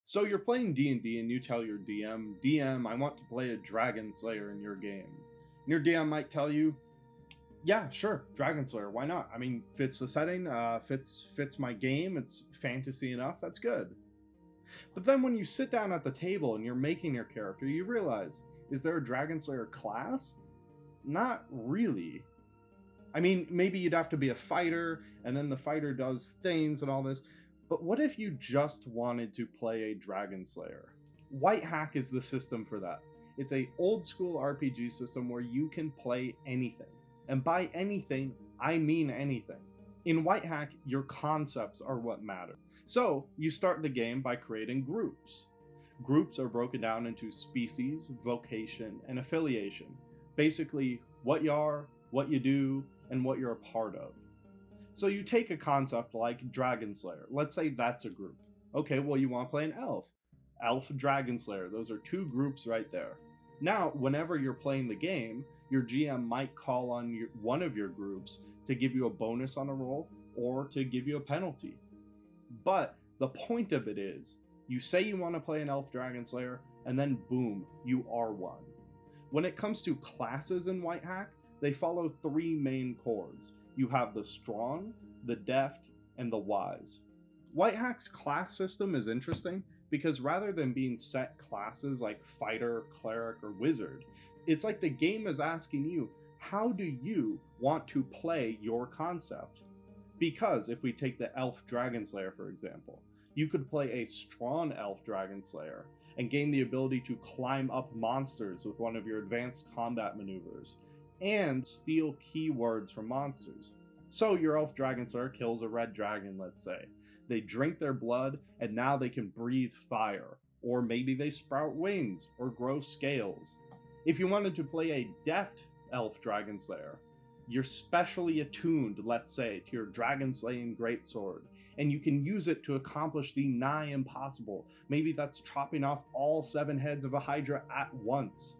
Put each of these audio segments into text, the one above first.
So you're playing D&D and you tell your DM, I want to play a Dragon Slayer in your game. And your DM might tell you, yeah, sure, Dragon Slayer, why not? I mean, fits the setting, fits my game, it's fantasy enough, that's good. But then when you sit down at the table and you're making your character, you realize, is there a Dragon Slayer class? Not really. I mean, maybe you'd have to be a fighter, and then the fighter does things and all this. But what if you just wanted to play a Dragon Slayer? Whitehack is the system for that. It's a old school RPG system where you can play anything. And by anything, I mean anything. In Whitehack, your concepts are what matter. So, you start the game by creating groups. Groups are broken down into species, vocation, and affiliation. Basically, what you are, what you do, and what you're a part of. So you take a concept like Dragon Slayer. Let's say that's a group. Okay, well, you want to play an elf. Elf Dragon Slayer. Those are two groups right there. Now, whenever you're playing the game, your GM might call on one of your groups to give you a bonus on a roll or to give you a penalty. But the point of it is, you say you want to play an Elf Dragon Slayer, and then boom, you are one. When it comes to classes in Whitehack, they follow three main cores. You have the strong, the deft, and the wise. Whitehack's class system is interesting because rather than being set classes like fighter, cleric, or wizard, it's like the game is asking you, how do you want to play your concept? Because if we take the Elf Dragon Slayer, for example, you could play a strong Elf Dragon Slayer and gain the ability to climb up monsters with one of your advanced combat maneuvers, and steal keywords from monsters. So your Elf Dragon Slayer kills a red dragon, let's say. They drink their blood, and now they can breathe fire. Or maybe they sprout wings, or grow scales. If you wanted to play a deft Elf Dragon Slayer, you're specially attuned, let's say, to your dragon slaying greatsword, and you can use it to accomplish the nigh impossible. Maybe that's chopping off all 7 heads of a Hydra at once.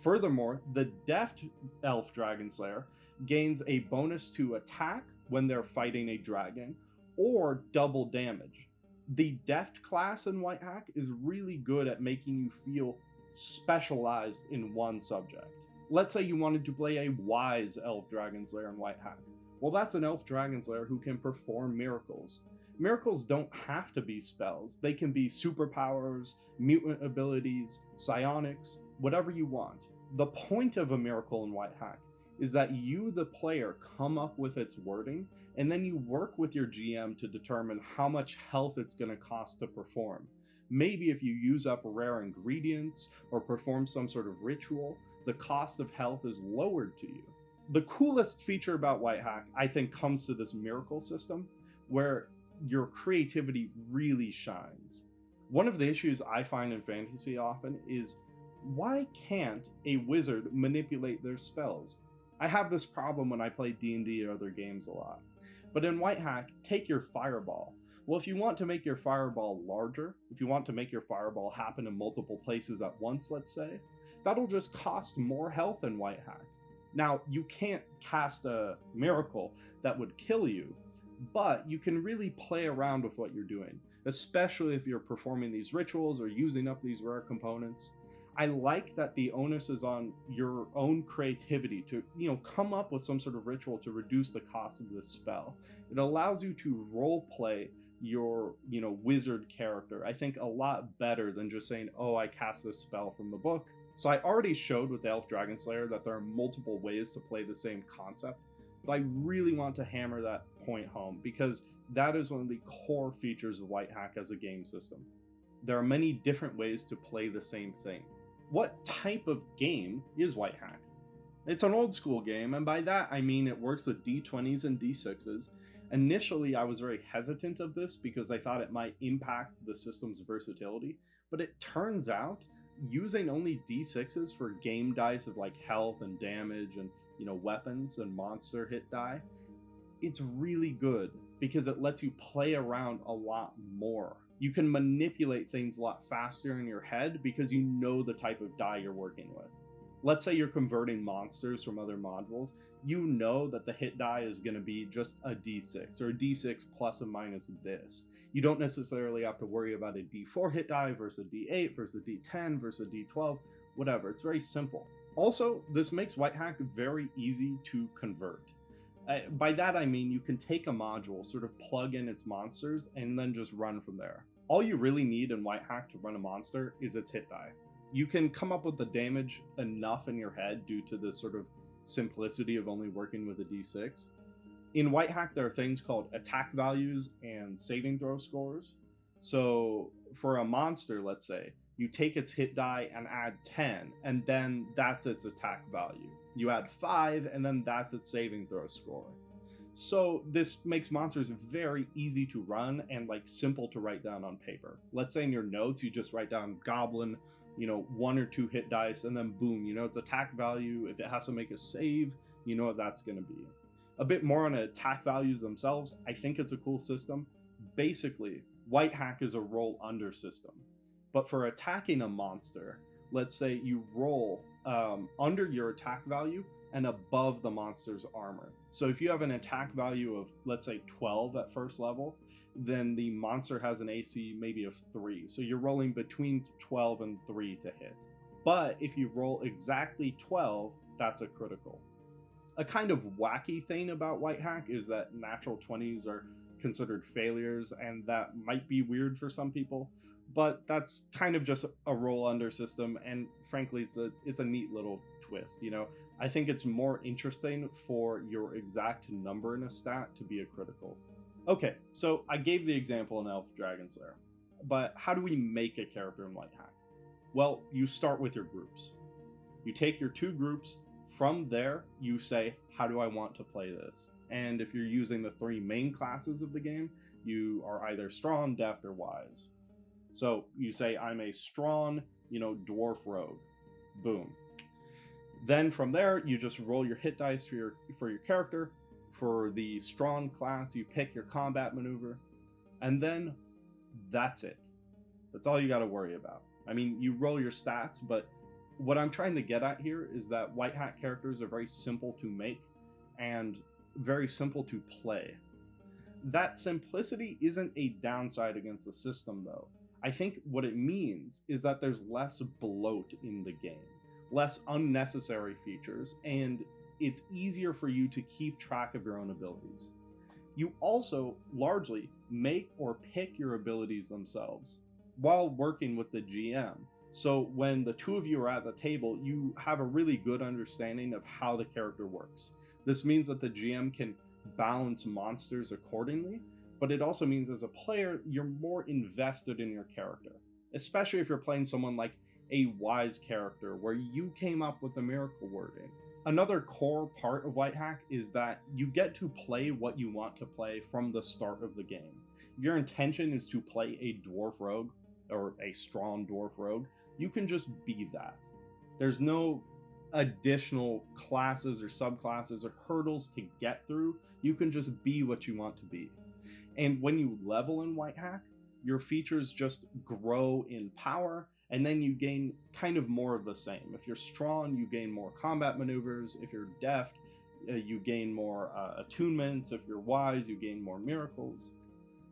Furthermore, the deft Elf Dragon Slayer gains a bonus to attack when they're fighting a dragon, or double damage. The deft class in Whitehack is really good at making you feel specialized in one subject. Let's say you wanted to play a wise Elf Dragon Slayer in Whitehack. Well, that's an Elf Dragon Slayer who can perform miracles. Miracles don't have to be spells. They can be superpowers, mutant abilities, psionics, whatever you want. The point of a miracle in Whitehack is that you, the player, come up with its wording, and then you work with your GM to determine how much health it's going to cost to perform. Maybe if you use up rare ingredients or perform some sort of ritual, the cost of health is lowered to you. The coolest feature about Whitehack, I think, comes to this miracle system, where your creativity really shines. One of the issues I find in fantasy often is, why can't a wizard manipulate their spells? I have this problem when I play D&D or other games a lot. But in Whitehack, take your fireball. Well, if you want to make your fireball larger, if you want to make your fireball happen in multiple places at once, let's say, that'll just cost more health in Whitehack. Now, you can't cast a miracle that would kill you, but you can really play around with what you're doing, especially if you're performing these rituals or using up these rare components. I like that the onus is on your own creativity to, come up with some sort of ritual to reduce the cost of this spell. It allows you to role play your, wizard character, I think, a lot better than just saying, oh, I cast this spell from the book. So I already showed with the Elf Dragon Slayer that there are multiple ways to play the same concept, but I really want to hammer that point home because that is one of the core features of Whitehack as a game system. There are many different ways to play the same thing. What type of game is Whitehack? It's an old school game, and by that I mean it works with D20s and D6s. Initially, I was very hesitant of this because I thought it might impact the system's versatility, but it turns out using only D6s for game dice of like health and damage and weapons and monster hit die, it's really good because it lets you play around a lot more. You can manipulate things a lot faster in your head because you know the type of die you're working with. Let's say you're converting monsters from other modules, you know that the hit die is going to be just a d6 or a d6 plus or minus this. You don't necessarily have to worry about a D4 hit die versus a D8 versus a D10 versus a D12, whatever. It's very simple. Also, this makes Whitehack very easy to convert. By that I mean you can take a module, sort of plug in its monsters, and then just run from there. All you really need in Whitehack to run a monster is its hit die. You can come up with the damage enough in your head due to the sort of simplicity of only working with a D6. In Whitehack, there are things called attack values and saving throw scores. So for a monster, let's say, you take its hit die and add 10, and then that's its attack value. You add 5, and then that's its saving throw score. So this makes monsters very easy to run and like simple to write down on paper. Let's say in your notes, you just write down goblin, 1 or 2 hit dice, and then boom, its attack value. If it has to make a save, you know what that's going to be. A bit more on attack values themselves, I think it's a cool system. Basically, Whitehack is a roll under system. But for attacking a monster, let's say you roll under your attack value and above the monster's armor. So if you have an attack value of, let's say, 12 at first level, then the monster has an AC maybe of 3. So you're rolling between 12 and 3 to hit. But if you roll exactly 12, that's a critical. A kind of wacky thing about Whitehack is that natural 20s are considered failures, and that might be weird for some people, but that's kind of just a roll under system, and frankly it's a neat little twist. I think it's more interesting for your exact number in a stat to be a critical. Okay, so I gave the example in Elf Dragon Slayer, but how do we make a character in Whitehack? Well, you start with your groups. You take your 2 groups. From there, you say, how do I want to play this? And if you're using the 3 main classes of the game, you are either strong, deft, or wise. So you say, I'm a strong, dwarf rogue. Boom. Then from there, you just roll your hit dice for your character. For the strong class, you pick your combat maneuver. And then that's it. That's all you got to worry about. I mean, you roll your stats, but what I'm trying to get at here is that Whitehack characters are very simple to make and very simple to play. That simplicity isn't a downside against the system, though. I think what it means is that there's less bloat in the game, less unnecessary features, and it's easier for you to keep track of your own abilities. You also largely make or pick your abilities themselves while working with the GM. So when the 2 of you are at the table, you have a really good understanding of how the character works. This means that the GM can balance monsters accordingly, but it also means as a player, you're more invested in your character, especially if you're playing someone like a wise character where you came up with the miracle wording. Another core part of Whitehack is that you get to play what you want to play from the start of the game. If your intention is to play a dwarf rogue or a strong dwarf rogue, you can just be that. There's no additional classes or subclasses or hurdles to get through. You can just be what you want to be. And when you level in Whitehack, your features just grow in power, and then you gain kind of more of the same. If you're strong, you gain more combat maneuvers. If you're deft, you gain more attunements. If you're wise, you gain more miracles.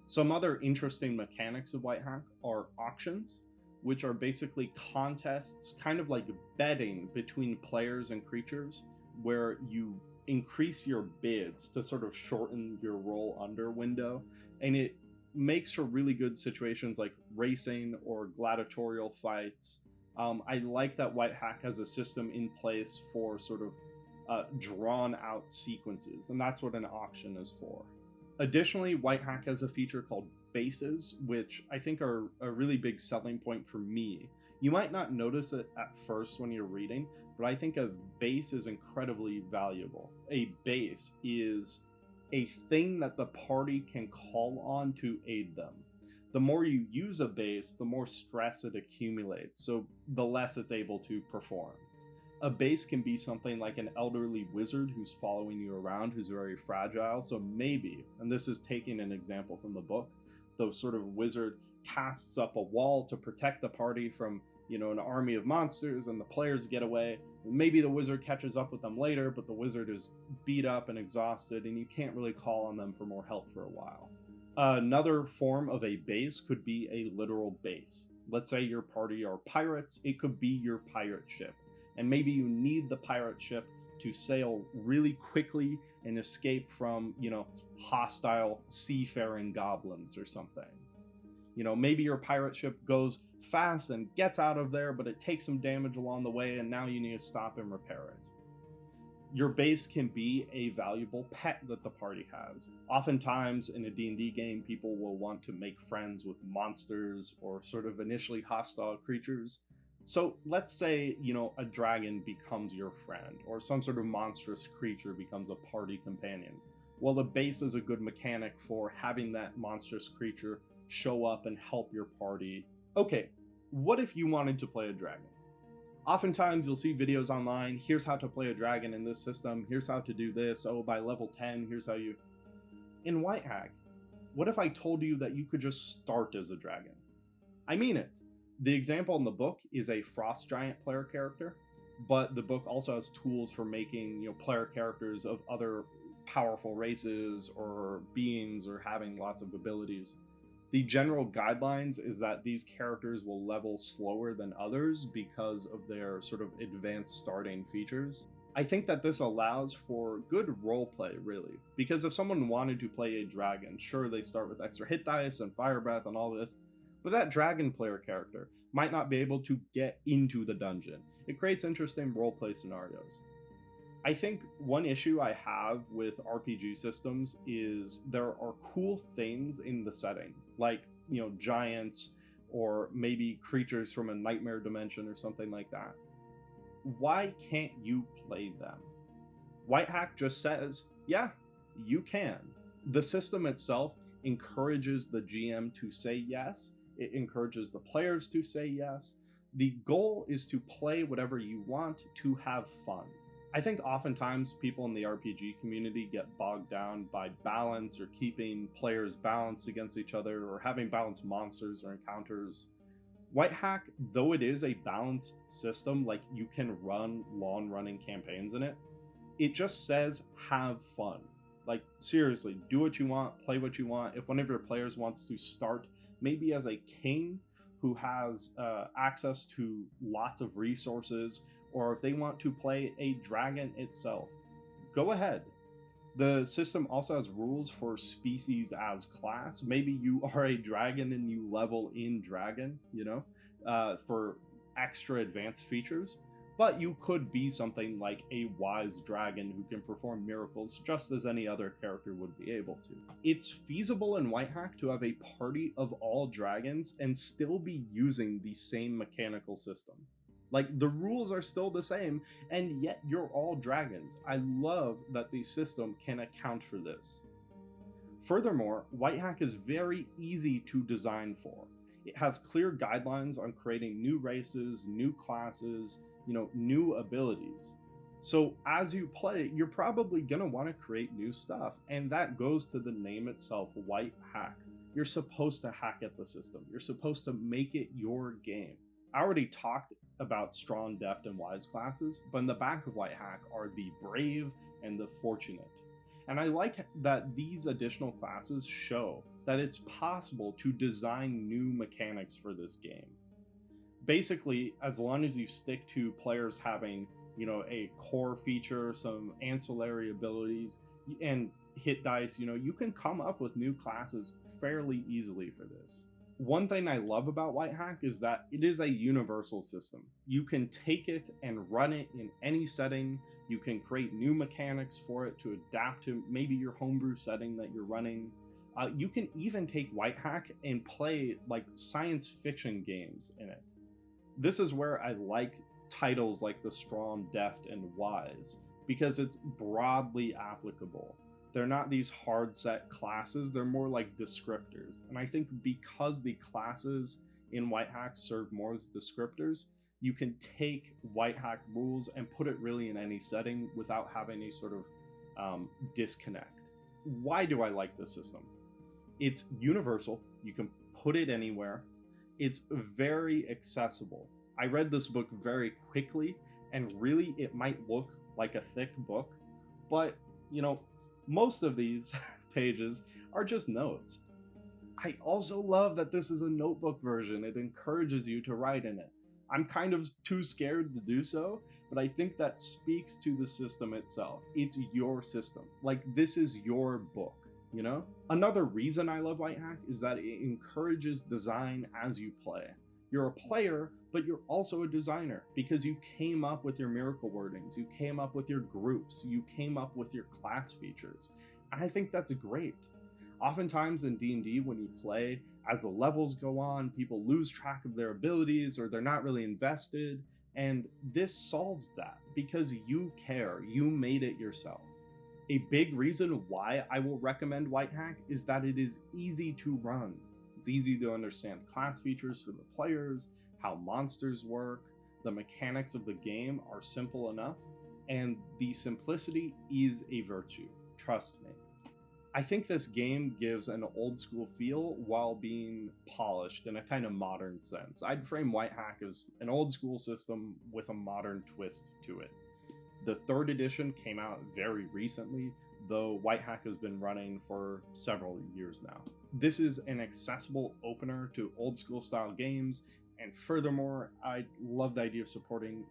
Some other interesting mechanics of Whitehack are auctions, which are basically contests, kind of like betting between players and creatures, where you increase your bids to sort of shorten your roll under window. And it makes for really good situations like racing or gladiatorial fights. I like that Whitehack has a system in place for sort of drawn out sequences, and that's what an auction is for. Additionally, Whitehack has a feature called bases, which I think are a really big selling point for me. You might not notice it at first when you're reading, but I think a base is incredibly valuable. A base is a thing that the party can call on to aid them. The more you use a base, the more stress it accumulates, so the less it's able to perform. A base can be something like an elderly wizard who's following you around, who's very fragile, so maybe, and this is taking an example from the book, the sort of wizard casts up a wall to protect the party from, an army of monsters, and the players get away. Maybe the wizard catches up with them later, but the wizard is beat up and exhausted, and you can't really call on them for more help for a while. Another form of a base could be a literal base. Let's say your party are pirates, it could be your pirate ship. And maybe you need the pirate ship to sail really quickly and escape from, hostile seafaring goblins or something. Maybe your pirate ship goes fast and gets out of there, but it takes some damage along the way, and now you need to stop and repair it. Your base can be a valuable pet that the party has. Oftentimes in a D&D game, people will want to make friends with monsters or sort of initially hostile creatures. So let's say, a dragon becomes your friend, or some sort of monstrous creature becomes a party companion. Well, the base is a good mechanic for having that monstrous creature show up and help your party. Okay, what if you wanted to play a dragon? Oftentimes you'll see videos online, here's how to play a dragon in this system, here's how to do this, oh, by level 10, here's how you... In Whitehack, what if I told you that you could just start as a dragon? I mean it. The example in the book is a frost giant player character, but the book also has tools for making, player characters of other powerful races or beings or having lots of abilities. The general guidelines is that these characters will level slower than others because of their sort of advanced starting features. I think that this allows for good roleplay, really, because if someone wanted to play a dragon, sure, they start with extra hit dice and fire breath and all this, but that dragon player character might not be able to get into the dungeon. It creates interesting roleplay scenarios. I think one issue I have with RPG systems is there are cool things in the setting, like, giants or maybe creatures from a nightmare dimension or something like that. Why can't you play them? Whitehack just says, yeah, you can. The system itself encourages the GM to say yes. It encourages the players to say yes. The goal is to play whatever you want to have fun. I think oftentimes people in the RPG community get bogged down by balance or keeping players balanced against each other or having balanced monsters or encounters. Whitehack, though it is a balanced system, like you can run long-running campaigns in it, it just says have fun. Like, seriously, do what you want, play what you want. If one of your players wants to start maybe as a king who has access to lots of resources, or if they want to play a dragon itself, go ahead. The system also has rules for species as class. Maybe you are a dragon and you level in dragon, for extra advanced features. But you could be something like a wise dragon who can perform miracles just as any other character would be able to. It's feasible in Whitehack to have a party of all dragons and still be using the same mechanical system. Like, the rules are still the same, and yet you're all dragons. I love that the system can account for this. Furthermore, Whitehack is very easy to design for. It has clear guidelines on creating new races, new classes, new abilities. So as you play, you're probably gonna want to create new stuff, and that goes to the name itself, Whitehack. You're supposed to hack at the system. You're supposed to make it your game. I already talked about strong, deft, and wise classes, but in the back of Whitehack are the brave and the fortunate. And I like that these additional classes show that it's possible to design new mechanics for this game. Basically, as long as you stick to players having, a core feature, some ancillary abilities, and hit dice, you can come up with new classes fairly easily for this. One thing I love about Whitehack is that it is a universal system. You can take it and run it in any setting. You can create new mechanics for it to adapt to maybe your homebrew setting that you're running. You can even take Whitehack and play like science fiction games in it. This is where I like titles like the Strong, Deft, and Wise, because it's broadly applicable. They're not these hard set classes, they're more like descriptors. And I think because the classes in Whitehack serve more as descriptors, you can take Whitehack rules and put it really in any setting without having any sort of disconnect. Why do I like this system? It's universal, you can put it anywhere. It's very accessible. I read this book very quickly, and really it might look like a thick book, but most of these pages are just notes. I also love that this is a notebook version. It encourages you to write in it. I'm kind of too scared to do so, but I think that speaks to the system itself. It's your system. Like, this is your book, you know? Another reason I love Whitehack is that it encourages design as you play. You're a player, but you're also a designer because you came up with your miracle wordings, you came up with your groups, you came up with your class features. And I think that's great. Oftentimes in D&D, when you play, as the levels go on, people lose track of their abilities or they're not really invested. And this solves that because you care, you made it yourself. A big reason why I will recommend Whitehack is that it is easy to run. It's easy to understand class features for the players, how monsters work, the mechanics of the game are simple enough, and the simplicity is a virtue, trust me. I think this game gives an old school feel while being polished in a kind of modern sense. I'd frame Whitehack as an old school system with a modern twist to it. The third edition came out very recently, though Whitehack has been running for several years now. This is an accessible opener to old school style games, and furthermore, I love the idea of supporting,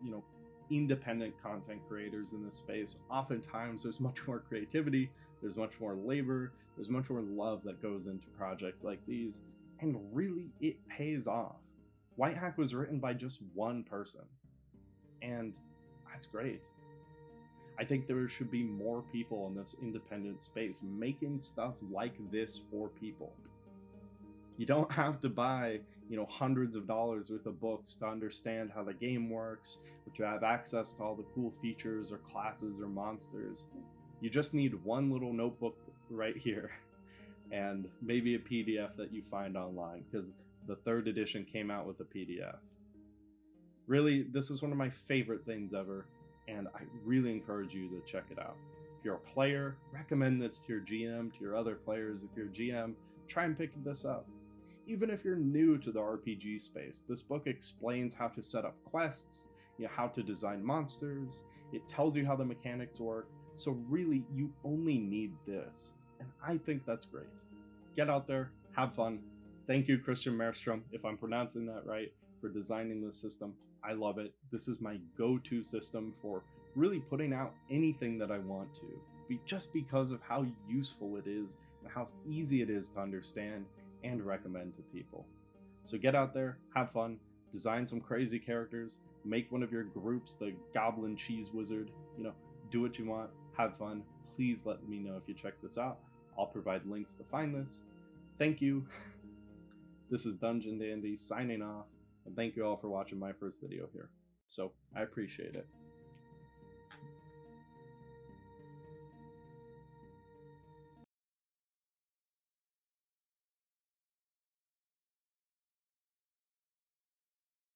independent content creators in this space. Oftentimes there's much more creativity, there's much more labor, there's much more love that goes into projects like these, and really it pays off. Whitehack was written by just one person, and that's great. I think there should be more people in this independent space making stuff like this for people. You don't have to buy, hundreds of dollars worth of books to understand how the game works, or to have access to all the cool features or classes or monsters. You just need one little notebook right here, and maybe a PDF that you find online, because the third edition came out with a PDF. Really, this is one of my favorite things ever, and I really encourage you to check it out. If you're a player, recommend this to your GM, to your other players. If you're a GM, try and pick this up. Even if you're new to the RPG space, this book explains how to set up quests, how to design monsters, it tells you how the mechanics work, so really you only need this, and I think that's great. Get out there, have fun. Thank you, Christian Merstrom, if I'm pronouncing that right, for designing this system. I love it. This is my go-to system for really putting out anything that I want to, just because of how useful it is and how easy it is to understand and recommend to people. So get out there, have fun, design some crazy characters, make one of your groups the Goblin Cheese Wizard, do what you want, have fun. Please let me know if you check this out. I'll provide links to find this. Thank you. This is Dungeon Dandy signing off, and thank you all for watching my first video here. So I appreciate it.